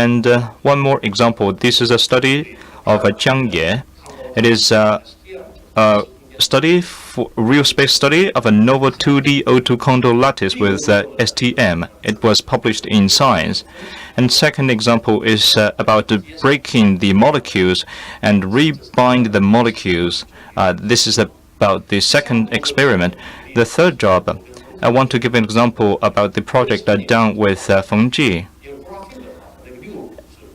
And one more example. This is a study of Jiangye. It is a real space study of a novel 2D O2 condor lattice with STM. It was published in Science. And second example is about breaking the molecules and rebind the molecules. This is about the second experiment. The third job, I want to give an example about the project done with Feng Ji.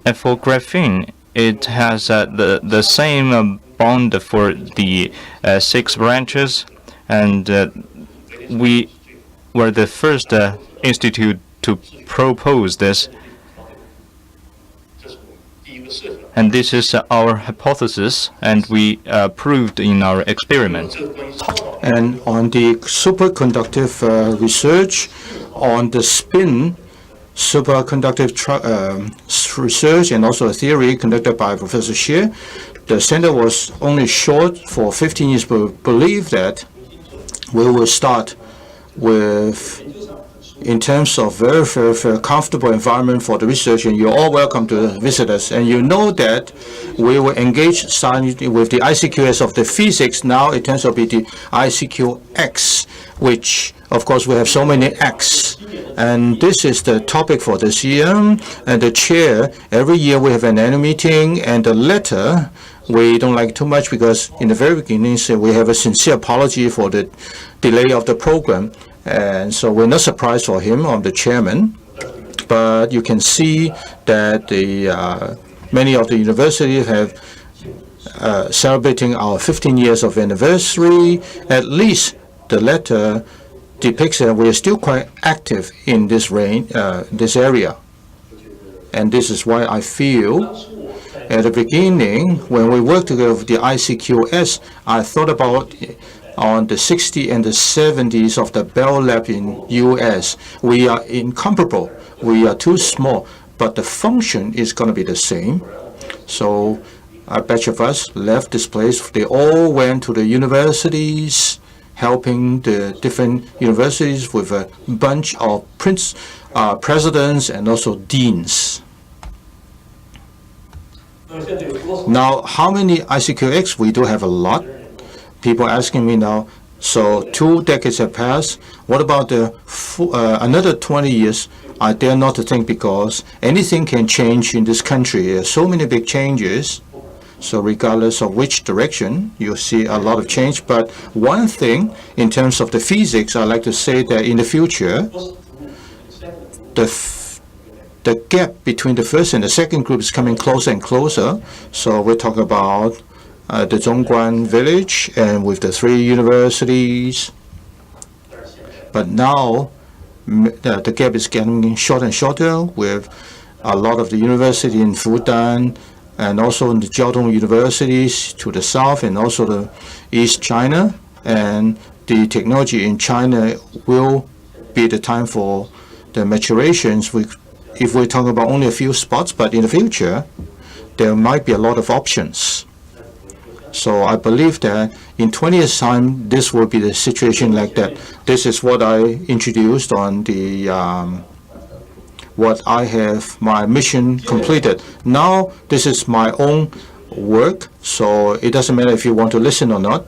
And for graphene, it has the same bond for the 6 branches, and we were the first institute to propose this. And this is our hypothesis, and we proved in our experiment. And on the superconductive research, on the spin superconductive research and also a theory conducted by Professor Xie, the center was only short for 15 years, but believe that we will start with, in terms of very, very, very comfortable environment for the research, and you're all welcome to visit us. And you know that we will engage with the ICQX of the physics. Now it turns out to be the ICQX, which, of course, we have so many X. And this is the topic for this year. And the chair, every year we have an annual meeting, and the letter, we don't like too much because in the very beginning, we have a sincere apology for the delay of the program. And so we're not surprised for him, the chairman. But you can see that many of the universities have celebrating our 15 years of anniversary. At least the letter depicts that we are still quite active in this area. And this is why I feel at the beginning, when we worked together with the ICQS, I thought about on the 60s and the 70s of the Bell Lab in US. We are incomparable. We are too small, but the function is going to be the same. So a batch of us left this place. They all went to the universities, helping the different universities with a bunch of presidents and also deans. Now, how many ICQX? We do have a lot. People asking me now, so 2 decades have passed. What about another 20 years? I dare not to think, because anything can change in this country. There are so many big changes. So regardless of which direction, you'll see a lot of change. But one thing, in terms of the physics, I like to say that in the future, the gap between the first and the second group is coming closer and closer. So we're talking about the Zhongguan village and with the 3 universities. But now the gap is getting shorter and shorter with a lot of the university in Fudan and also in the Jiaotong universities to the south and also the East China. And the technology in China will be the time for the maturations. If we're talking about only a few spots, but in the future, there might be a lot of options. So I believe that in 20 years' time, this will be the situation like that. This is what I introduced on the what I have my mission completed. Now this is my own work, so it doesn't matter if you want to listen or not.